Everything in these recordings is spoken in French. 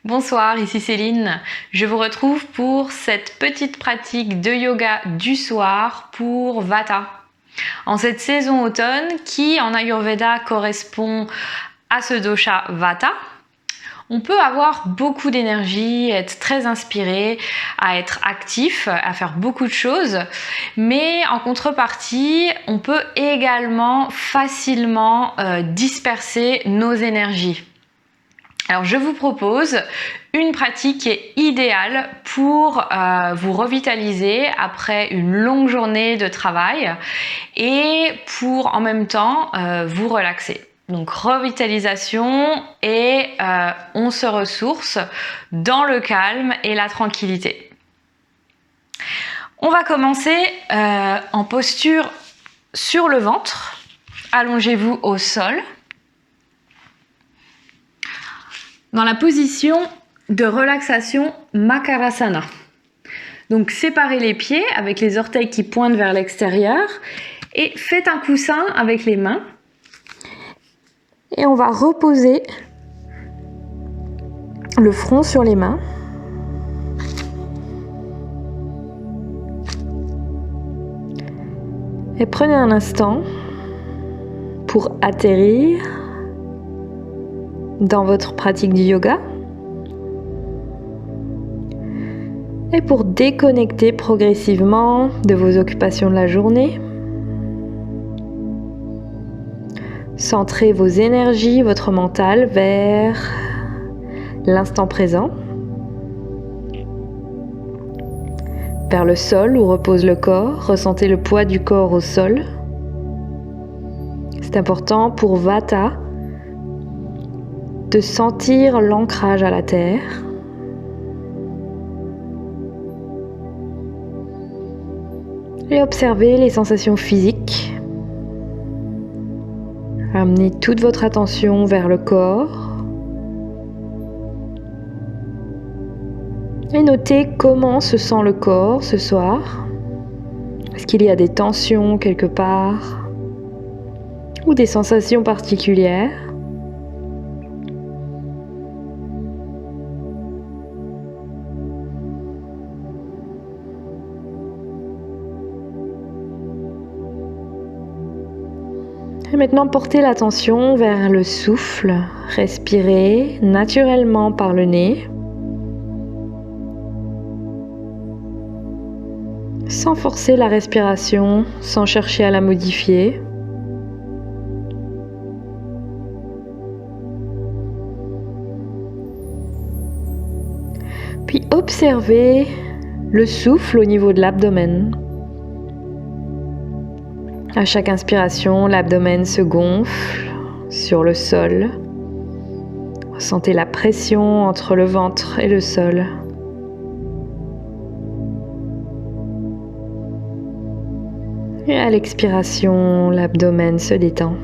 Bonsoir, ici Céline. Je vous retrouve pour cette petite pratique de yoga du soir pour Vata. En cette saison automne qui en Ayurveda correspond à ce dosha Vata, on peut avoir beaucoup d'énergie, être très inspiré, à être actif, à faire beaucoup de choses, mais en contrepartie, on peut également facilement disperser nos énergies. Alors je vous propose une pratique qui est idéale pour vous revitaliser après une longue journée de travail et pour en même temps vous relaxer. Donc revitalisation et on se ressource dans le calme et la tranquillité. On va commencer en posture sur le ventre. Allongez-vous au sol. Dans la position de relaxation Makarasana. Donc séparez les pieds avec les orteils qui pointent vers l'extérieur et faites un coussin avec les mains. Et on va reposer le front sur les mains. Et prenez un instant pour atterrir dans votre pratique du yoga et pour déconnecter progressivement de vos occupations de la journée. Centrez vos énergies, votre mental vers l'instant présent, vers le sol où repose le corps. Ressentez le poids du corps au sol. C'est important pour Vata de sentir l'ancrage à la terre. Et observez les sensations physiques. Amenez toute votre attention vers le corps. Et notez comment se sent le corps ce soir. Est-ce qu'il y a des tensions quelque part ou des sensations particulières? Et maintenant, portez l'attention vers le souffle. Respirez naturellement par le nez, sans forcer la respiration, sans chercher à la modifier. Puis observez le souffle au niveau de l'abdomen. À chaque inspiration, l'abdomen se gonfle sur le sol. Ressentez la pression entre le ventre et le sol. Et à l'expiration, l'abdomen se détend.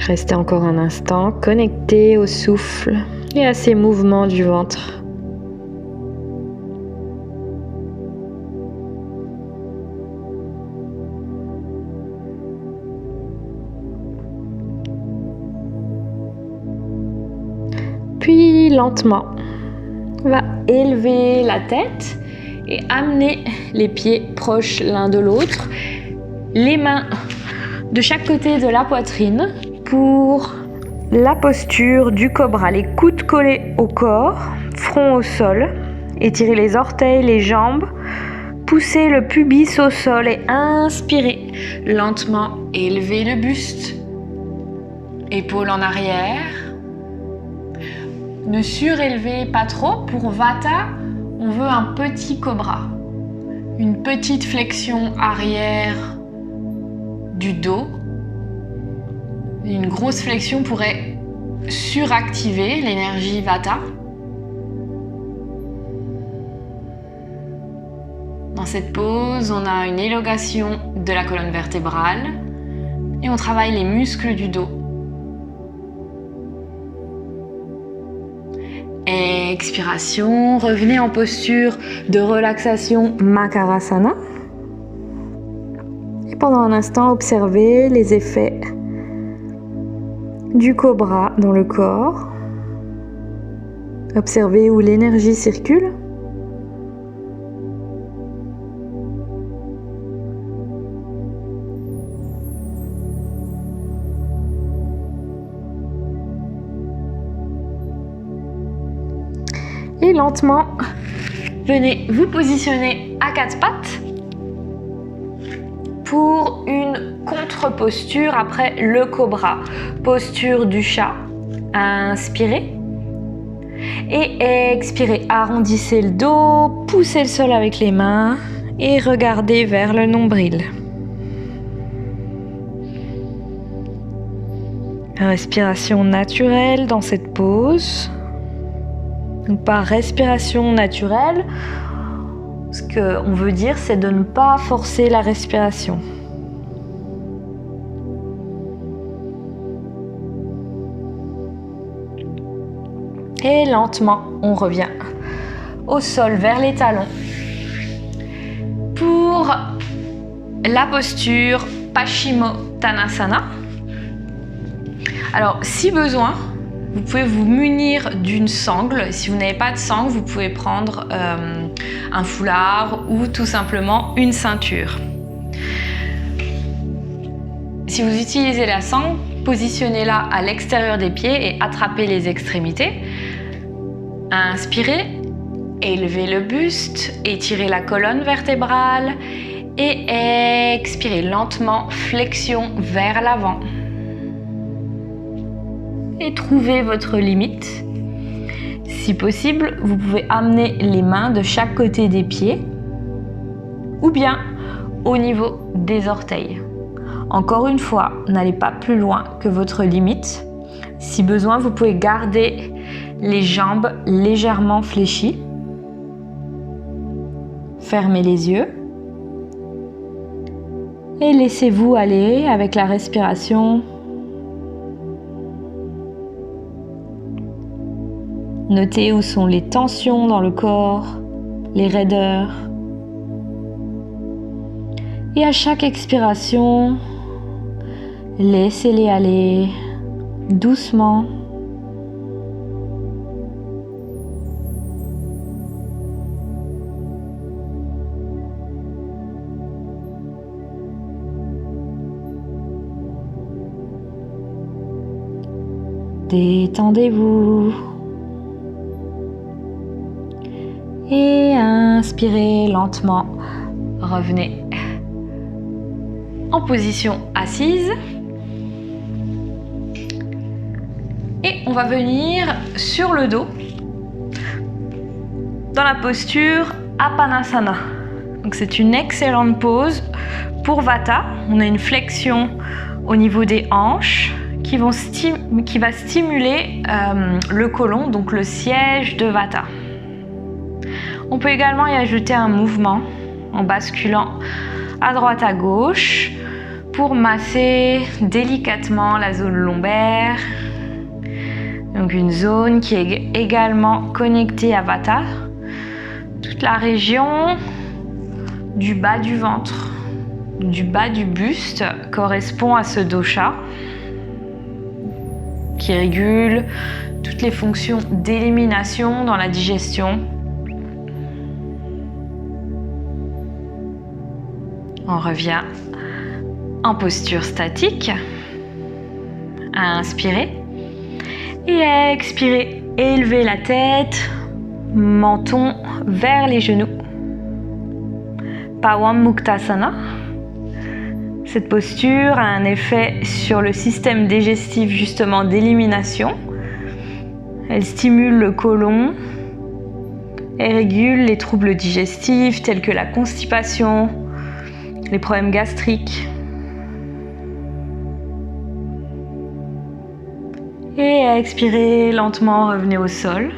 Restez encore un instant connecté au souffle et à ces mouvements du ventre. Puis lentement, on va élever la tête et amener les pieds proches l'un de l'autre, les mains de chaque côté de la poitrine pour la posture du cobra, les coudes collés au corps, front au sol. Étirez les orteils, les jambes, poussez le pubis au sol et inspirez. Lentement, élevez le buste, épaules en arrière. Ne surélevez pas trop. Pour Vata, on veut un petit cobra, une petite flexion arrière du dos. Une grosse flexion pourrait suractiver l'énergie Vata. Dans cette pose, on a une élongation de la colonne vertébrale et on travaille les muscles du dos. expiration, revenez en posture de relaxation Makarasana. Et pendant un instant, observez les effets du cobra dans le corps. Observez où l'énergie circule. Et lentement, venez vous positionner à quatre pattes pour une contre-posture après le cobra. Posture du chat. Inspirez. Et expirez. Arrondissez le dos, poussez le sol avec les mains et regardez vers le nombril. Respiration naturelle dans cette pose. Donc par respiration naturelle, ce qu'on veut dire, c'est de ne pas forcer la respiration. Et lentement, on revient au sol vers les talons pour la posture Paschimottanasana. Alors, si besoin, vous pouvez vous munir d'une sangle. Si vous n'avez pas de sangle, vous pouvez prendre un foulard ou tout simplement une ceinture. Si vous utilisez la sangle, positionnez-la à l'extérieur des pieds et attrapez les extrémités. Inspirez, élevez le buste, étirez la colonne vertébrale et expirez lentement, flexion vers l'avant. Et trouvez votre limite. Si possible, vous pouvez amener les mains de chaque côté des pieds ou bien au niveau des orteils. Encore une fois, n'allez pas plus loin que votre limite. Si besoin, vous pouvez garder les jambes légèrement fléchies. Fermez les yeux et laissez-vous aller avec la respiration. Notez où sont les tensions dans le corps, les raideurs. Et à chaque expiration, laissez-les aller doucement. Détendez-vous. Et inspirez lentement. Revenez en position assise. Et on va venir sur le dos dans la posture Apanasana. Donc c'est une excellente pose pour Vata. On a une flexion au niveau des hanches qui va stimuler le côlon, donc le siège de Vata. On peut également y ajouter un mouvement en basculant à droite à gauche pour masser délicatement la zone lombaire. Donc une zone qui est également connectée à Vata. Toute la région du bas du ventre, du bas du buste correspond à ce dosha qui régule toutes les fonctions d'élimination dans la digestion. On revient en posture statique. Inspirez et expirez. Élevez la tête, menton vers les genoux. Pawamuktasana. Cette posture a un effet sur le système digestif justement d'élimination. Elle stimule le côlon et régule les troubles digestifs tels que la constipation, les problèmes gastriques. Et expirez lentement, revenez au sol.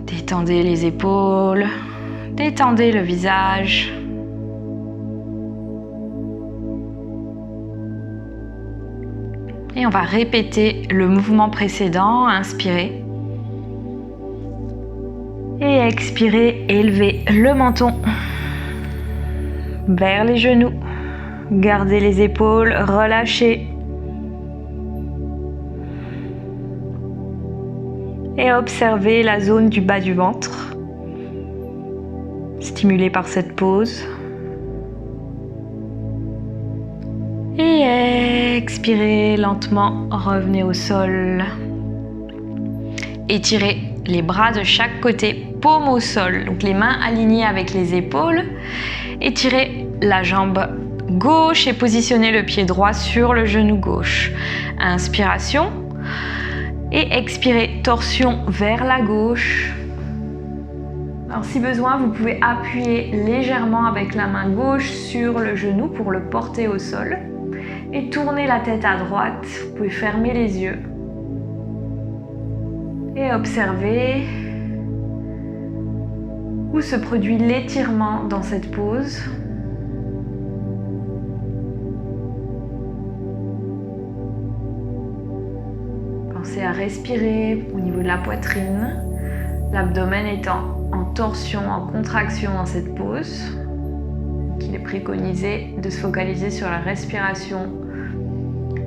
Détendez les épaules, détendez le visage. Et on va répéter le mouvement précédent. Inspirez. Et expirez, élevez le menton vers les genoux. Gardez les épaules relâchées. Et observez la zone du bas du ventre, stimulée par cette pause. Et expirez lentement, revenez au sol. Étirez les bras de chaque côté, paume au sol, donc les mains alignées avec les épaules. Étirez la jambe gauche et positionnez le pied droit sur le genou gauche. Inspiration. Et expirez, torsion vers la gauche. Alors si besoin, vous pouvez appuyer légèrement avec la main gauche sur le genou pour le porter au sol. Et tournez la tête à droite. Vous pouvez fermer les yeux. Et observez où se produit l'étirement dans cette pose. Pensez à respirer au niveau de la poitrine, l'abdomen étant en torsion, en contraction dans cette pose. Il est préconisé de se focaliser sur la respiration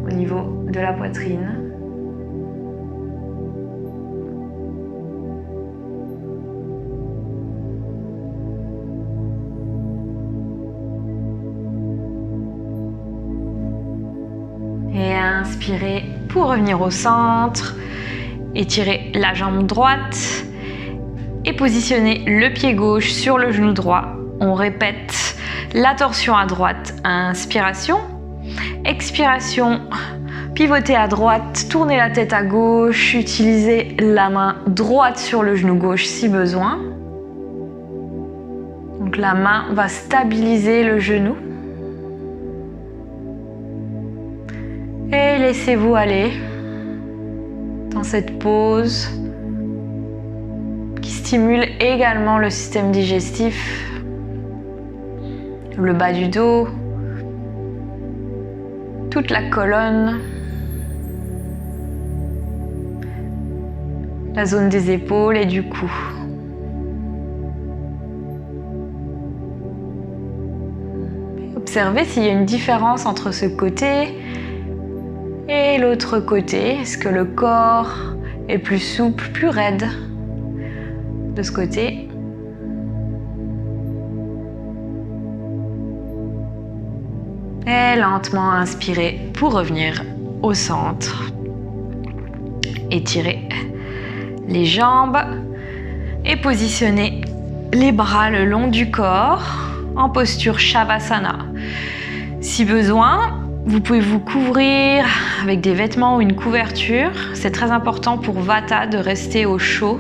au niveau de la poitrine. Et inspirez pour revenir au centre. Étirez la jambe droite et positionnez le pied gauche sur le genou droit. On répète la torsion à droite. Inspiration. Expiration. Pivotez à droite, tournez la tête à gauche. Utilisez la main droite sur le genou gauche si besoin. Donc la main va stabiliser le genou. Et laissez-vous aller dans cette pause qui stimule également le système digestif, le bas du dos, toute la colonne, la zone des épaules et du cou. Observez s'il y a une différence entre ce côté et l'autre côté. Est-ce que le corps est plus souple, plus raide de ce côté? Et lentement inspirez pour revenir au centre. Étirez les jambes et positionnez les bras le long du corps en posture Shavasana. Si besoin, vous pouvez vous couvrir avec des vêtements ou une couverture. C'est très important pour Vata de rester au chaud,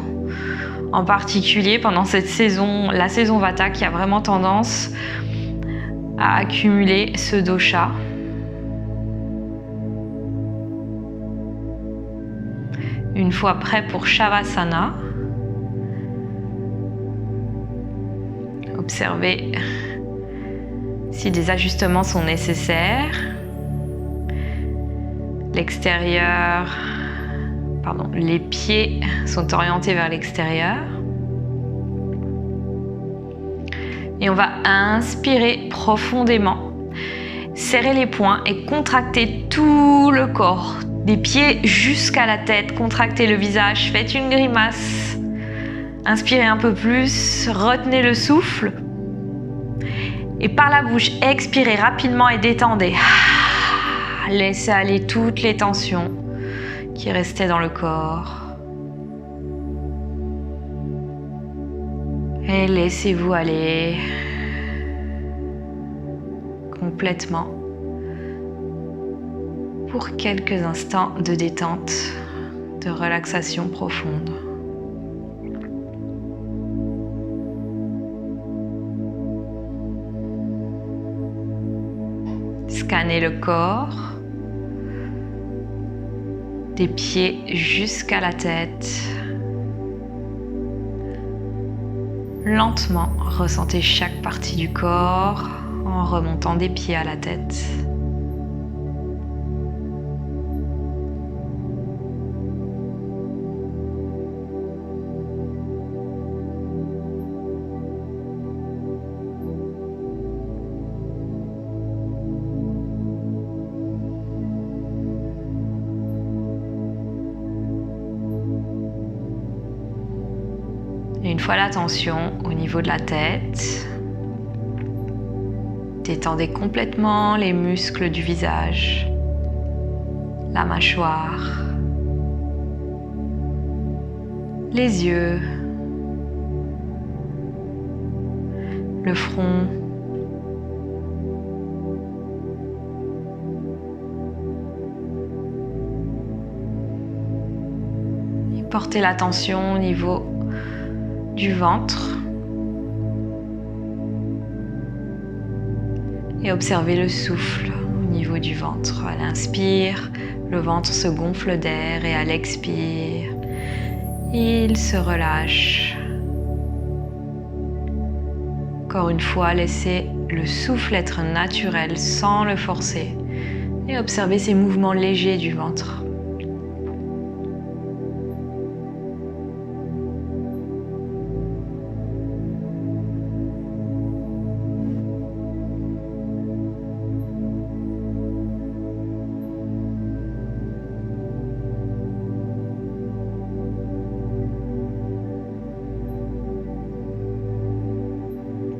en particulier pendant cette saison, la saison Vata qui a vraiment tendance à accumuler ce dosha. Une fois prêt pour Shavasana, observez si des ajustements sont nécessaires. Les pieds sont orientés vers l'extérieur. Et on va inspirer profondément, serrer les poings et contracter tout le corps, des pieds jusqu'à la tête. Contractez le visage, faites une grimace. Inspirez un peu plus, retenez le souffle. Et par la bouche, expirez rapidement et détendez. Laissez aller toutes les tensions qui restaient dans le corps. Et laissez-vous aller complètement pour quelques instants de détente, de relaxation profonde. Scannez le corps, des pieds jusqu'à la tête. Lentement, ressentez chaque partie du corps en remontant des pieds à la tête. Et une fois la tension au niveau de la tête, détendez complètement les muscles du visage, la mâchoire, les yeux, le front, et portez l'attention au niveau du ventre et observez le souffle au niveau du ventre. À l'inspire, le ventre se gonfle d'air et à l'expire, il se relâche. Encore une fois, laissez le souffle être naturel sans le forcer et observez ces mouvements légers du ventre.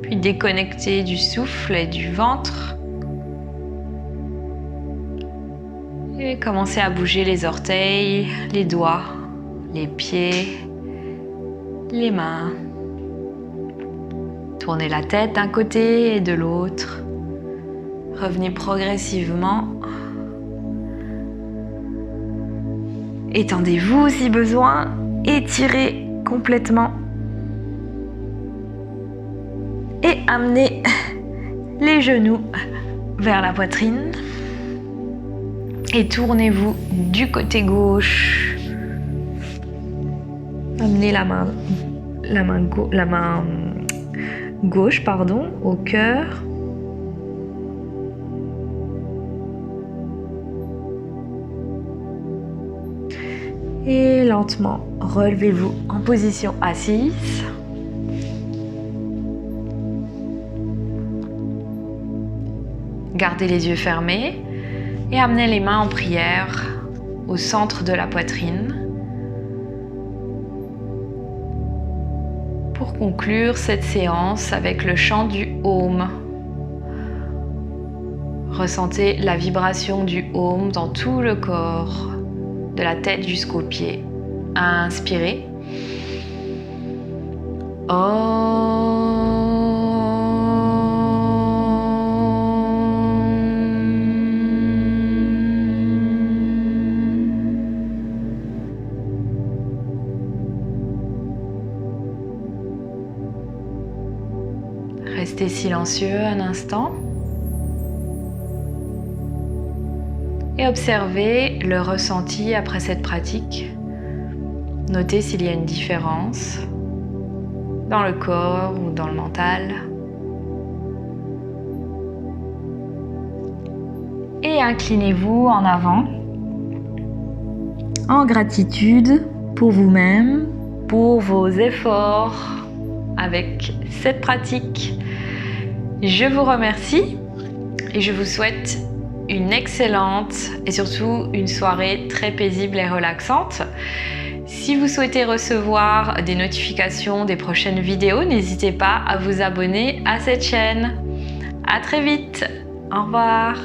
Puis déconnectez du souffle et du ventre. Et commencez à bouger les orteils, les doigts, les pieds, les mains. Tournez la tête d'un côté et de l'autre. Revenez progressivement. Étendez-vous si besoin. Étirez complètement. Et amenez les genoux vers la poitrine. Et tournez-vous du côté gauche. Amenez la main gauche au cœur. Et lentement, relevez-vous en position assise. Gardez les yeux fermés et amenez les mains en prière au centre de la poitrine pour conclure cette séance avec le chant du Om. Ressentez la vibration du Om dans tout le corps, de la tête jusqu'aux pieds. Inspirez. Restez silencieux un instant et observez le ressenti après cette pratique. Notez s'il y a une différence dans le corps ou dans le mental. Et inclinez-vous en avant en gratitude pour vous-même, pour vos efforts avec cette pratique. Je vous remercie et je vous souhaite une excellente et surtout une soirée très paisible et relaxante. Si vous souhaitez recevoir des notifications des prochaines vidéos, n'hésitez pas à vous abonner à cette chaîne. À très vite. Au revoir.